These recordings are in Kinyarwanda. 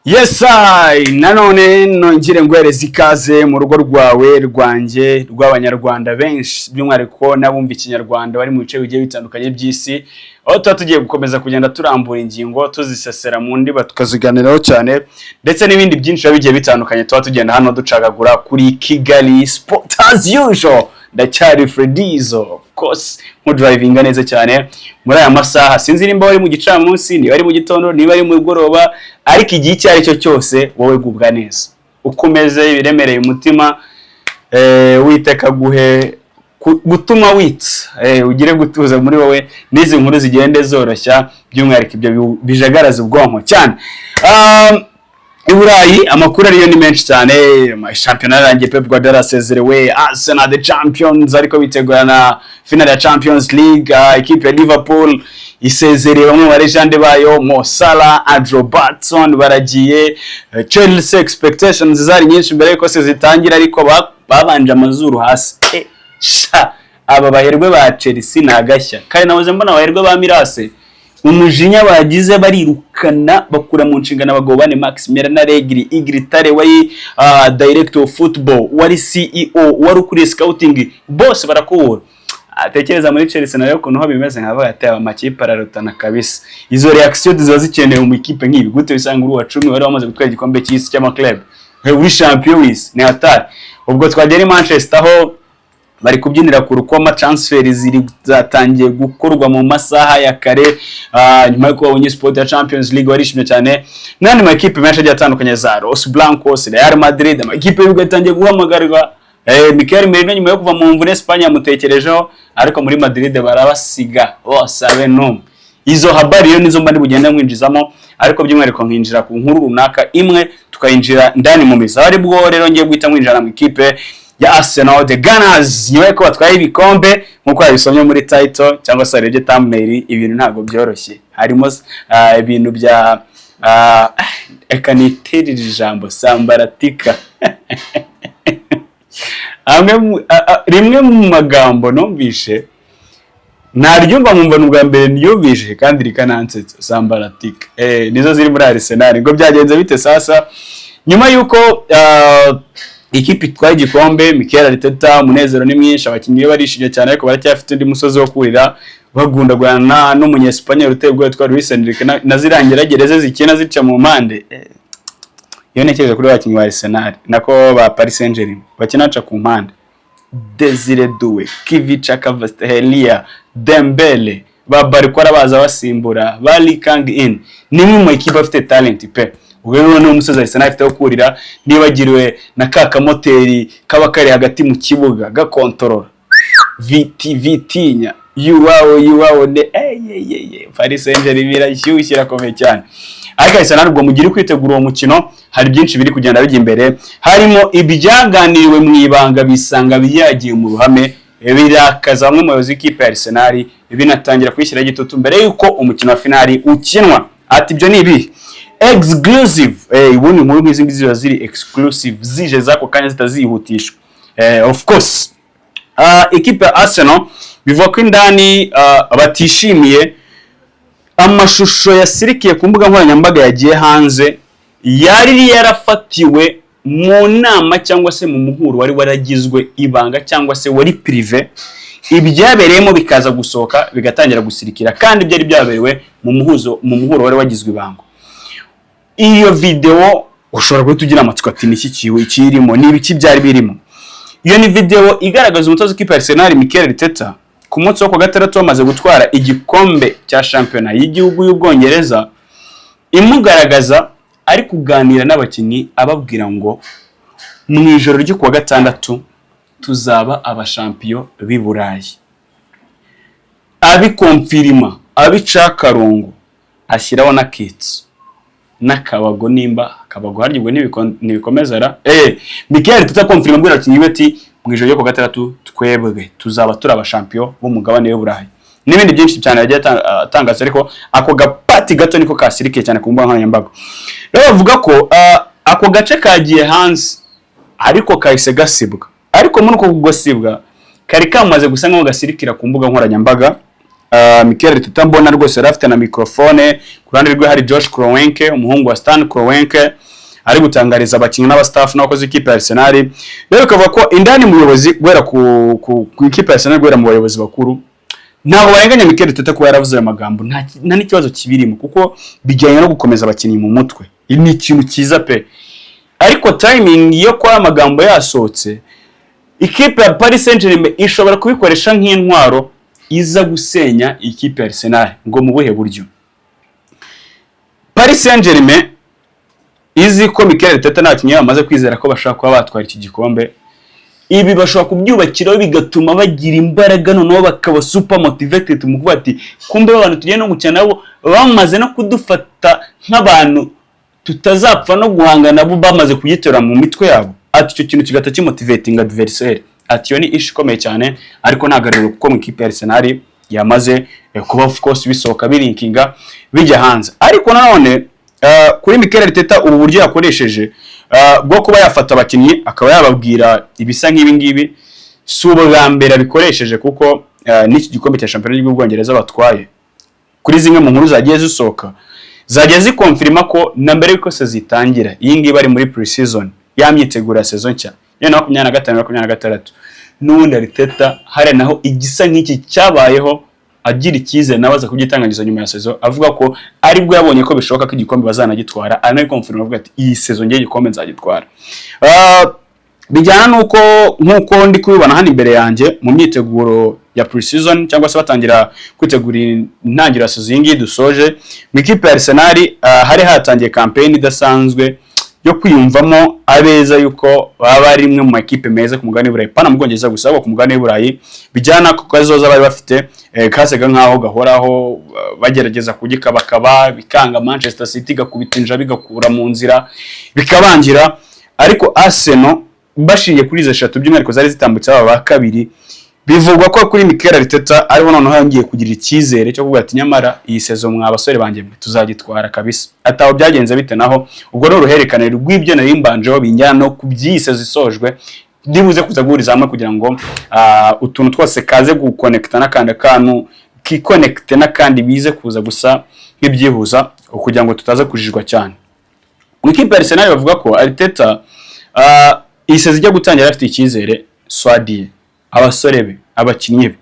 Yes I nanone nongire ngwereza ikaze mu rugo rwawe rwanjye rw'abanyarwanda benshi by'umwihariko nabumva ikinyarwanda bari mu bice bigiye bitandukanye by'isi aho tugiye gukomeza kugenda turambura ingingo tuzisesera mu ndiba tukaziganiraho cyane ndetse n'ibindi byinshi bigiye bitandukanye tugenda hano ducagagura kuri Kigali Sport as usual. Ndacyari Fredizo of course mu drivinga neza cyane muri aya masaha sinzi nimba wari mu gicamunsi niba ari mu gitondo niba ari mu goroba ariko igihe icyo ari cyo cyose wowe gubwa neza ukomeze ibiremereye umutima witeka guhe gutuma witsa ugire gutuza muri wowe n'izi nkuru zigende zoroshya by'umwihariko ibyo bijagaraza ubwonko cyane. Iburayi amakuru ariyo ni menshi cyane shampiyona yarangiye Pep Guardiola asezerewe Arsenal the champions ariko bitegurana final ya Champions League equipe ya Liverpool isezereye bamwe mu legende bayo Mo Salah, Andrew Robertson baragiye Chelsea expectations zari nyinshi mbere yuko zitangira ariko babanje amazuru hasi aba baherwe ba Chelsea nagashya kandi nabuze mbona abaherwe ba Mirase umujinya bagize barirukana bakura mu nshingano abagabo bane Maximilian Allegri, Igritare wari director of football wari CEO wari ukuri scouting bose barakubura atekereza muri Chelsea nayo kuntu ho bimeze nk'aba yateye amakipe ararutana kabisa izo reaction zizo zikeneye mu ikipe nk'ibi gute bisanga uri wa 10 wari wamaze gutwara igikombe cy'isi cy'ama club uri champion w'isi ni hatari ubwo twagera Manchester aho bari kubyinira ku rukoma transfer ziri zatangiye gukorwa mu masaha ya kare nyuma yo kubonye sport ya Champions League warishimye cyane nani ma equipe menshi agiye atandukanye za Los Blancos, Real Madrid ama equipe bigatangiye guhamagarwa Mikel Merino nyuma yo kuva mu mvune Espagne yamutekerejeho ariko muri Madrid barabasiga bose abenum izo habari yo nizo mbandi bugenda mwinjizamo ariko by'umwihariko nkinjira ku nkuru runaka imwe tukayinjira ndani mu misa ari bwo rero ngiye guhita mwinjira mu equipe ya Arsenal the Gunners nyuma ko batwaye ibikombe nkuko yabisomye muri title cyangwa se arebye thumbnail ibintu ntago byoroshye harimo ibintu bya ekaniterira ijambo sambaratika rimwe mu magambo numvishe naryumva mumva n'ubwa mbere niyumvishe kandi rikanansetsa sambaratika nizo ziri muri Arsenal ngo byagenze bite sasa nyuma yuko ikipe twaye igikombe Mikel Arteta umunezero ni mwinshi abakinnyi barishije cyane ariko baracyafite undi musozi wo kurira bagundagwana n'umunyespanyol utegwa twa Luis Enrique nazirangira gereze zikina zica mu mpande iyo nekeje kuri abakinnyi ba Arsenal nako ba Paris Saint-Germain bakinaca ku mpande Desire Doué, Kivica Kvaratskhelia, Dembele babarikora baza basimbura bali Kang In nimwe mu ekipe afite talent pe ubwo no umusozi Arsenal afite kurira nibagiriwe na kakamoteri kaba kari hagati mu kibuga gakontorora Vitinya yuwawo ne Paris Saint-Germain birashyushyira komeye cyane ariko Arsenal ubwo mugiri kwitegura uwo mukino hari byinshi biri kugenda bijya imbere harimo ibyaganiriwe mu ibanga bisanga byagiye mu ruhame birakaza bamwe mu bayobozi b'ikipe ya Arsenal binatangira kwishyira gitutu mbere yuko umukino wa finali ukinwa ati ibyo ni ibi exclusive ubundi nkuru nk'izi ngizi ziri exclusive zije zako kanya zitazihutishwa of course equipe ya Arsenal bivuga ko indani batishimiye amashusho yasirikiye ku mbuga nkoranyambaga yagiye hanze yari yarafatiwe mu nama cyangwa se mu muhuro wari waragizwe ibanga cyangwa se wari privé ibyabereyemo bikaza gusohoka bigatangira gusirikira kandi byari byaberewe mu muhuro wari wagizwe ibanga. Iyo video ushobora gutugira amatsiko ati niki kiwe kirimo n'ibiki byari birimo. Iyo ni video igaragaza umutoza w'ikipe ya Arsenal Mikel Arteta ku munsi wo gatandatu wamaze gutwara igikombe cya shampiyona y'igihugu y'Ubwongereza imugaragaza ari kuganira n'abakinnyi ababwira ngo mu ijoro ryo kuwa gatandatu tuzaba abashampiyo b'i Burayi. Abikonfirima abicakarongo ashyiraho na kits nakabago nimba akabago harigwe nibikomezara Mikel Arteta konfirima bwira abakinnyi bati mu ijoro ryo kuwa gatandatu twebwe tuzaba turi abashampiyo b'umugabane w'u Burayi n'ibindi byinshi cyane yagiye atangaza ariko ako gapati gato niko kasirikiye cyane ku mbuga nkoranyambaga. Rero bavuga ko ako gace kagiye hanze ariko kahise gasibwa ariko muri uko gusibwa kari kamaze gusa nko gasirikira ku mbuga nkoranyambaga Mikel Arteta mbona rwose rafite na microphone, ku ruhande rwe hari Josh Kroenke umuhungu wa Stan Kroenke ari gutangariza abakinnyi n'abastaff n'abakozi ikipe ya Arsenal. Rero kavuga ko indani muyobozi gwera ku ikipe ya Arsenal gwera mu bayobozi bakuru ntabwo barenganya Mikel Arteta kuba yaravuze ayo magambo, nta n'ikibazo kibirimo kuko bijyanye no gukomeza abakinnyi mu mutwe. Ni ikintu cyiza pe, ariko timing yo kwa amagambo yasohotse ikipe ya Paris Saint-Germain ishobora kubikoresha nk'intwaro iza gusenya ikipe ya Arsenal. Ngo mu buhe buryo? Paris Saint-Germain izi ko Mikel Arteta n'abakinnyi bamaze kwizera ko bashaka kuba batwara iki gikombe, ibi bashobora kubyubakiraho bigatuma bagira imbaraga, noneho bakaba super motivated mu kuvuga ati kumbe abantu tugiye no gukina nabo bamaze no kudufata nk'abantu tutazapfa no guhangana nabo, bamaze kuyitera mu mitwe yabo. Ati icyo kintu kigata kimotivating adversaire. Ati yo ni issue ikomeye cyane, ariko nagariro kuko mu ikipe ya Arsenal yamaze kuba of course bisohoka birinkinga bijya hanze. Ariko nanone kuri Mikel Arteta ubu buryo yakoresheje bwo kuba yafata abakinnyi akaba yababwira ibisa nk'ibi ngibi si ubwa mbere bikoresheje, kuko n'iki gikombe cya Champions League y'Ubwongereza batwaye kuri zimwe mu nkuru zagiye zisohoka zagiye zikonfirma ko na mbere yuko se zitangira iyi ngibi bari muri pre-season yamyitegura saison nshya ya 2025-2026 n'undi Arteta hari naho igisa nk'iki cyabayeho agira ikize nabaza kubyitangagiza nyuma ya saison, avuga ko aribwo yabonye ko bishoboka ko igikombe bazanagitwara, ari confirm avuga ati iyi saison ngiye igikombe nzagitwara. Bijyana nuko nkuko ndi kubibona hano imbere yanjye mu myiteguro ya pre-season cyangwa se batangira kwitegura intangiriro saison ngiye dusoje mu ikipe ya Arsenal. Hari hatangiye campaign idasanzwe yo kwiyumvamo abeza yuko baba ari imwe mu ekipe meza ku mugani w'Uburayi, pana mu Bwongereza gusa ahubwo ku mugani w'Uburayi, bijyana ko kazoza bari bafite kasega nkaho gahoraho bagerageza kugikabakaba bikanga Manchester City gakubitinja bigakura mu nzira bikabangira. Ariko Arsenal bashiye kuri izo eshatu by'umwihariko zari zitambutse aba ba kabiri, bivugwa ko kuri Mikel Arteta ariho noneho yangiye kugira icyizere cyo kuvuga ati nyamara iyi saison mwa basore banjye tuzagitwara kabisa. Ataho byagenze bite naho ubwo no ruherekane rw'ibyo narimbanjeho binjyana no kubyise zisojwe ndibuze kuzaguriza hamwe kugira ngo utuntu twose kaze guconnecta n'akandi kantu kiconnecte n'akandi bize kuza gusa nk'ibyihuza kugira ngo tutaza kujijwa cyane. Mu ikipe ya Arsenal bavuga ko Arteta ise zijya gutangira afite icyizere Swadi abasore be abakinnyi be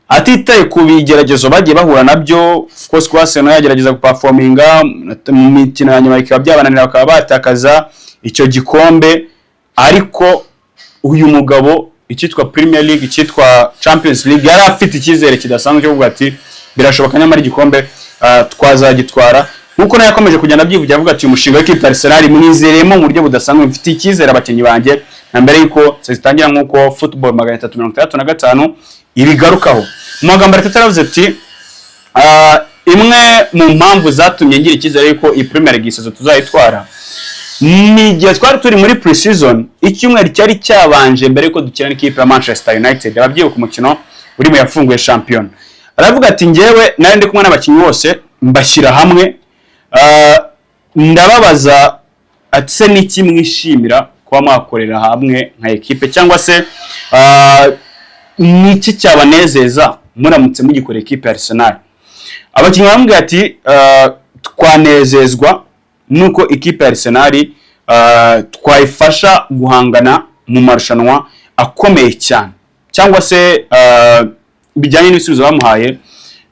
atitaye ku bigeragezo bagiye bahura nabyo. Of course kwa Arsenal yagerageza guperforminga mu mikino ya nyuma ikaba byabananira bakaba batakaza icyo gikombe, ariko uyu mugabo icyitwa Premier League icyitwa Champions League yari afite icyizere kidasanzwe cyo kuvuga ati birashoboka nyamara igikombe twazagitwara. Nkuko nayo yakomeje kugenda byivugira avuga ati umushinga w'ikipe Arsenal mwizeremo mu buryo budasanzwe, mfite icyizere abakinnyi banjye na mbere yuko zitangira nkuko Football 365 ibigarukaho. Mu magambo Arteta yaravuze ati imwe mu mpamvu zatumye ngira icyizere yuko iyi Premier League isazo tuzayitwara ni igihe twari turi muri pre-season icyumweru cyari cyabanje mbere yuko dukina n'ikipe ya Manchester United ababyiye ku mukino uri mu yafunguye champion. Aravuga ati ngewe nari ndi kumwe n'abakinnyi bose mbashyira hamwe, ndababaza ati se niki mwishimira kuba mwakorera hamwe nka ekipe, cyangwa se niki cyabanezeza muramutse mugikorera ekipe ya Arsenal. Abakinnyi bamubwiye ati twanezezwa nuko ikipe ya Arsenal twayifasha guhangana mu marushanwa akomeye cyane, cyangwa se bijyanye n'ibisubizo bamuhaye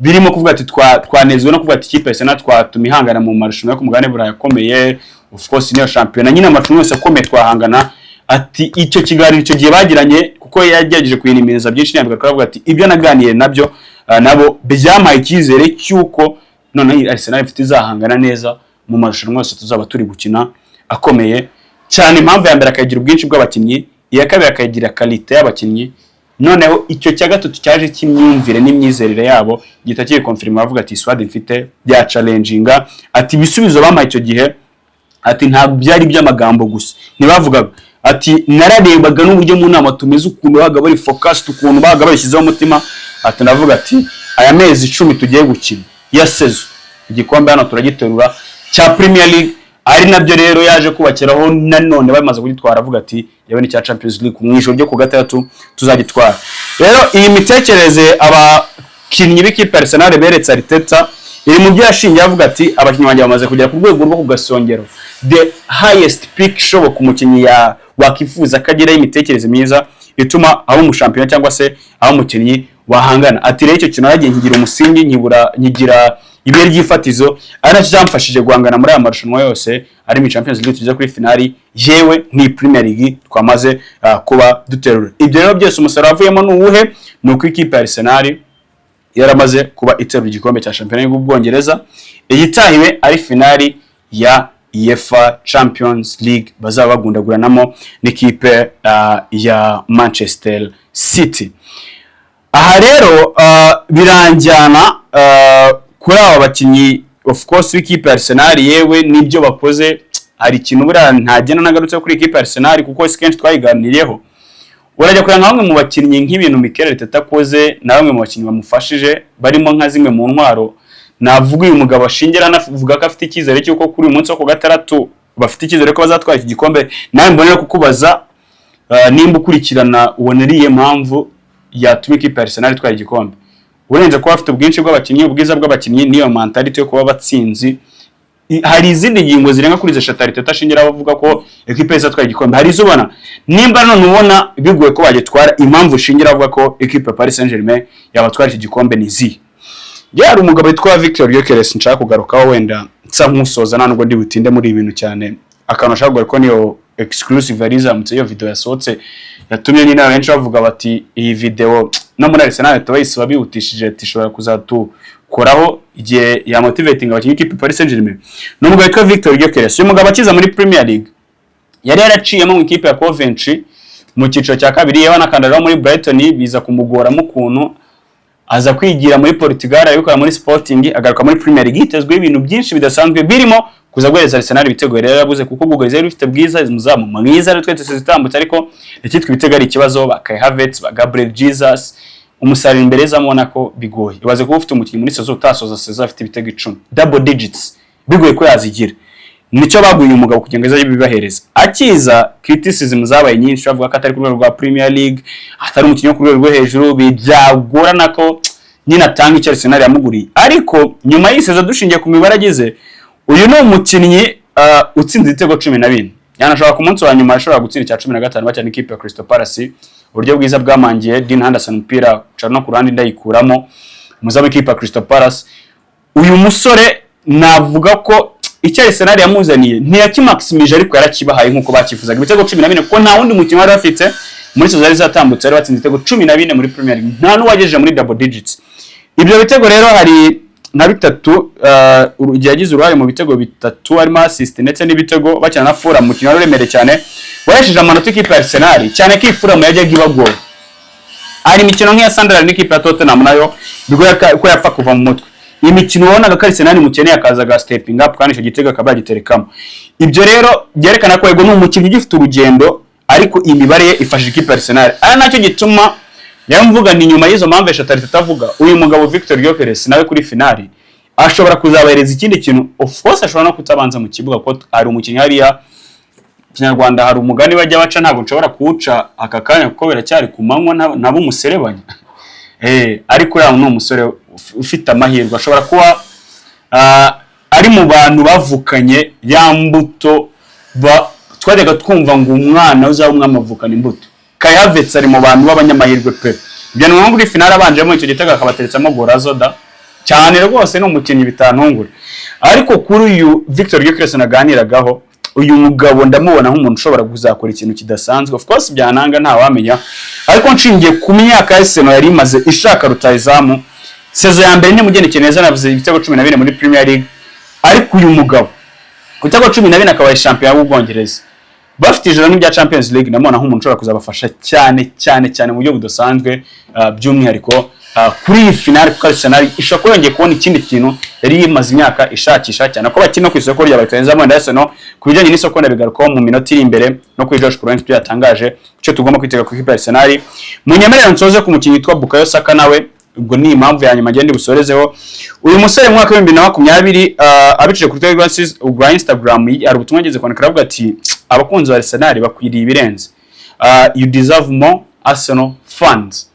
birimo kuvuga ati twanezezwa no kuvuga ati ikipe ya Arsenal twatumihangana mu marushanwa yo ku mugabane w'Uburayi akomeye, of course niyo champion nyine amarushanwa yose akomeye twahangana. Ati icyo kiganiro icyo gihe bagiranye kuko yagerageje kuyinimiriza byinshi ntabwo akavuga ati ibyo naganiye nabyo nabo byamaye icyizere cyuko none Arsenal ifite izahangana neza mu marushanwa yose tuzaba turi gukina akomeye cyane. Impamvu ya mbere akagira ubwinshi bw'abakinnyi, iya kabiri akagira quality y'abakinnyi, noneho icyo cya gatatu cyaje kimyumvire n'imyizerere yabo gita kiye confirm avuga ati Swadi mfite bya challenginga. Ati bisubizo bamaye icyo gihe ati ntabwo byari by'amagambo gusa ntibavugaga, ati nararebaga n'uburyo mu nama tumeze ukuntu baga bari focused ukuntu baga bashyizeho umutima. Ati ndavuga ati aya mezi 10 tugiye gukina ya sezo igikombe hano turagiterura cya Premier League, ari nabyo rero yaje kubakiraho nanone bamaze kugitwara avuga ati yabe ni cya Champions League mu ijoro ryo ku gatatu tuzagitwara. Rero iyi mitekerereze abakinnyi b'ikipe Arsenal beretse Arteta iri mu byo yashingiye avuga ati abakinnyi banjye bamaze kugera ku rwego rwo kugasongero, the highest peak ishoboka umukinnyi wakifuza akageraho imitekerereze myiza ituma aba umushampion cyangwa se aba umukinnyi wahangana. Ati rero icyo kintu nagiye nkigira umusingi nyigira ibe ryifatizo ari nacyo cyamfashije guhangana muri aya marushanwa yose ari mu Champions League tujya kuri finali yewe ni Premier League twamaze kuba duterura. Ibyo rero byose umusaruro avuyemo n'uwuhe nuko ikipe ya Arsenal yaramaze kuba iterura igikombe cya Champions League y'Ubwongereza, igitahiwe ari finali ya UEFA Champions League bazaba bagundaguranamo n'ikipe ya Manchester City. Aha rero biranjyana kuri aba bakinnyi of course w'ikipe ya Arsenal yewe nibyo bakoze. Hari ikintu buriya ntagenda nagarutse kuri ikipe ya Arsenal kuko kenshi twayiganiriyeho. Urajya kuranga bamwe mu bakinnyi nk'ibintu Mikel Arteta akoze na bamwe mu bakinnyi bamufashije barimo nka zimwe mu ntwaro navuga uyu mugabo ashingira navuga ko afite icyizere cy'uko kuri uyu munsi wo ku gatandatu bafite icyizere ko bazatwara iki gikombe. Nawe mbonera kukubaza nimba ukurikirana uboneriye mpamvu yatumye ikipe ya Arsenal itwara igikombe. Urenze kuba afite ubwinshi bw'abakinnyi, ubwiza bw'abakinnyi niyo mentality yo kuba batsinzi. Hari izindi ngingo zirenga kuri zeshatu Arteta ashingira bavuga ko ekipe izatwara igikombe. Hari izubona nimba none ubona bigoye ko bagitwara, impamvu shingira avuga ko ekipe ya Paris Saint-Germain yabatwara iki gikombe nizi. Yari umugabo witwa Victor Gyökeres nshaka kugarukaho wenda nsa nk'usoza ntabwo ndi butinde muri ibintu cyane. Akantu nshaka kugaruka ko niyo exclusive yarizamutse iyo video yasohotse yatumye ni nabenshi bavuga bati iyi video no muri Arsenal bayisaba bihutishije tishobora kuzatukoraho igihe ya motivating abakinnyi ikipe Paris Saint-Germain. No mugabo witwa Victor Gyökeres uyu mugabo akiza muri Premier League yari yaraciyemo mu ikipe ya Coventry mu cyiciro cya kabiri yewe nakandara muri Brighton biza kumugora mu kuntu aza kwigira muri Portugal ariko muri Sporting agaruka muri Premier League itezwe ibintu byinshi bidasanzwe birimo kuza guhereza Arsenal ibitego rero yabuze kuko ubwo zero bifite bwiza muzamu mwiza ari twete zitambutse ariko ikitwa ibitego ari ikibazo Kai Havertz Gabriel Jesus umusaruro imbere zamubona ko bigoye. Ibaze kuba ufite umukinnyi muri saison utasoza saison afite ibitego 10 double digits bigoye ko yazigira. Nicyo baguye umugabo kugira ngo bibahereza. Akiza criticism zabaye nyinshi bavuga ko atari ku rwego rwa Premier League, atari umukinnyi ku rwego rwo hejuru, bijagorana ko nyina atanga icyo Arsenal yamuguriye. Ariko nyuma y'iseza dushingiye ku mibare agize, uyu ni umukinnyi utsinze ibitego 14. Yanashobora ku munsi wa nyuma ashobora gutsinda cya 15 bacana ikipe ya Crystal Palace. Uburyo bwiza bwamangiye Dean Henderson umupira cyane no ku ruhande ndayikuramo muzabe ikipe ya Crystal Palace. Uyu musore navuga ko icyo Arsenal yamuzaniye ntiyakimaximije ariko yarakibahaye nkuko bakifuzaga. Ibitego 14 kuko nta wundi mukinnyi wari afite muri sezari zatambutse ari batsinze ibitego 14 muri Premier League, nta n'uwagejeje muri double digits. Ibyo bitego rero hari na bitatu yagize uruhare mu bitego bitatu harimo assist ndetse n'ibitego bakina na Fulham mu kintu remere cyane wayashije amanota ikipe ya Arsenal cyane ko Fulham yajyaga ibagora. Ari imikino nk'iya Sunderland n'ikipe ya Tottenham nayo bigoye ko yapfa kuva mu mutwe. Imikino ubona ko Arsenal mukeneye akazaga stepping up kandi icyo gitego akaba yagiterekamo. Ibyo rero byerekana ko yego n'umukinnyi gifite urugendo ariko imibare ye ifasha ikipe ya Arsenal. Ari nacyo gituma yamvuga ni nyuma y'izo mpamvu eshatu atavuga uyu mugabo Victor Gyökeres nawe kuri finali ashobora kuzabahereza ikindi kintu. Of course ashobora no kutabanza mu kibuga ko ari umukinnyi hariya Kinyarwanda hari umugani bajya baca ntabwo nshobora kuwuca aka kanya kuko biracyari ku manywa nabo umuserebanya. Ariko yawo ni umusore ufite amahirwe ashobora kuba ari mu bantu bavukanye ya mbuto twajyaga twumva ngo umwana uzaba umwami avukana imbuto. Kai Havertz ari mu bantu b'abanyamahirwe pe. Ibyo ni muri finale abanjemo icyo gitego akabateretsamo Gorazoda cyane rwose no umukinnyi bitantungura. Ariko kuri uyu Victor Gyökeres naganiragaho uyu mugabo ndamubona nk'umuntu ushobora kuzakora ikintu kidasanzwe. Of course byananga nta wamenya ariko nshingiye ku myaka y'Arsenal yari imaze ishaka rutayizamu sezo ya mbere ni mugenekene neza navuze ibitego 14 muri Premier League. Ariko uyu mugabo kutego 14 akaba champion w'Ubwongereza bafite ijoro n'ibya Champions League namona nk'umuntu ushobora kuzabafasha cyane mu buryo budasanzwe by'umwihariko kuri iyi finale kuko Arsenal ishobora kongera kubona ikindi kintu yari imaze imyaka ishakisha cyane ko bakina ku isoko rya Bayitenzamo Arsenal ku bijyanye n'isoko ndabigarukaho mu minota iri imbere no kuri Josh Kroenke byatangaje icyo tugomba kwitega ku ikipe ya Arsenal. Mu nyemerero nsoze ku mukinnyi witwa Bukayo Saka nawe ubwo ni impamvu ya nyuma agenda busorezeho. Uyu musore mu mwaka wa 2020 abiciye kuri Twitter rwa Instagram ari ubutumwa ageze kwandika avuga ati abakunzi ba Arsenal bakwiriye ibirenze, you deserve more Arsenal fans.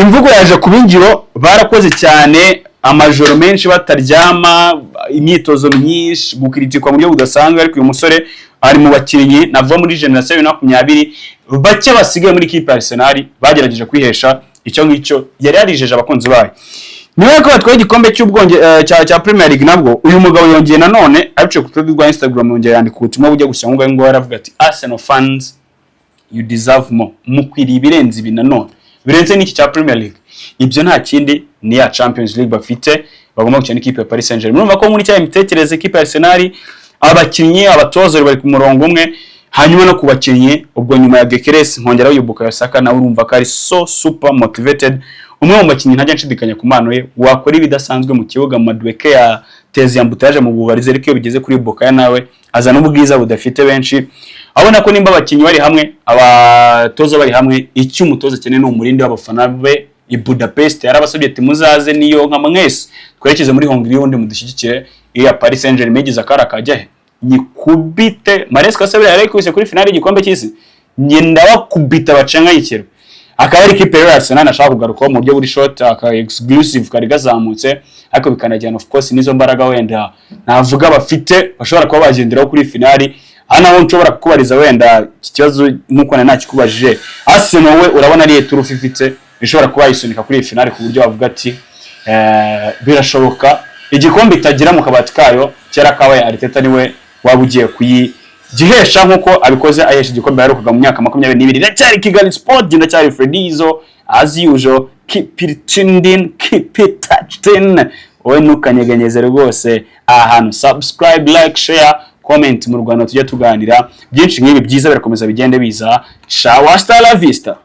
imvugo yaje kuba ingiro, barakoze cyane amajoro menshi bataryama, imyitozo myinshi, gukritikwa mu buryo budasanzwe, ariko uyu musore ari mu bakinnyi nava muri generation ya 20 bake basigaye muri kipe Arsenal bagerageje kwihesha icyo ngicyo yari yarijeje abakunzi bayo. Niwe ko batwaye igikombe cy'ubwonge cya Premier League, nabwo uyu mugabo yongeye nanone abice ku rubuga rwa Instagram, yongeye yandika ubutumwa bujya gusa ngo yaravuga ati Arsenal fans you deserve more, mukwiriye ibirenze ibi nanone birenze n'iki cya Premier League. Ibyo nta kindi ni ya Champions League bafite, bagomba gukina ikipe ya Paris Saint-Germain. Urumva ko muri cya imitekerereze ikipe ya Arsenal, abakinnyi abatoza bari ku murongo umwe, hanyuma no kubakinnyi ubwo nyuma ya Gyökeres nkongeraho Bukayo Saka, nawe urumva ko ari so super motivated, umwe mu bakinnyi ntajya nshidikanya ku mano ye, wakora ibidasanzwe mu kibuga. Madueke ya tezi yambutaje mu bubarize, ariko iyo bigeze kuri Bukayo nawe azana ubwiza budafite benshi. Abona ko nimba abakinnyi bari hamwe, abatoza bari hamwe, icyo umutoza cyane no umurindi w'abafana be i Budapest yarabasabye ati muzaze niyo nka mwese twerekeze muri Hongrie undi mudushyigikire. Iya Paris Saint-Germain igize akara kajya nyikubite Maresca asabira yari kwise kuri finale igikombe cy'isi, nyenda bakubita bacenga yikiro. Akaba ari kipe ya Arsenal nashaka kugaruka mu buryo buri short aka exclusive kari gazamutse, ariko bikanajyana of course nizo mbaraga wenda navuga bafite bashobora kuba bagenderaho kuri finale. Hano aho nshobora kukubariza wenda iki kibazo nkuko nakikubajije, Arsenal we urabona ari turufu ifite bishobora kuba yisunika kuri finale ku buryo bavuga ati birashoboka igikombe itagira mu kabati kayo, cyera kabaye Arteta niwe wabugiye kuyigihesha nkuko abikoze ayesha igikombe yarukaga mu myaka 22. Ndacyari Kigali Sport, ndacyari Fredizo as usual, keep it tuned in, keep it touched in, wowe ntukanyeganyeze rwose ahantu. Subscribe, like, share, comment mu Rwanda tujya tuganira byinshi nk'ibi byiza birakomeza bigende biza. Ciao, hasta la vista.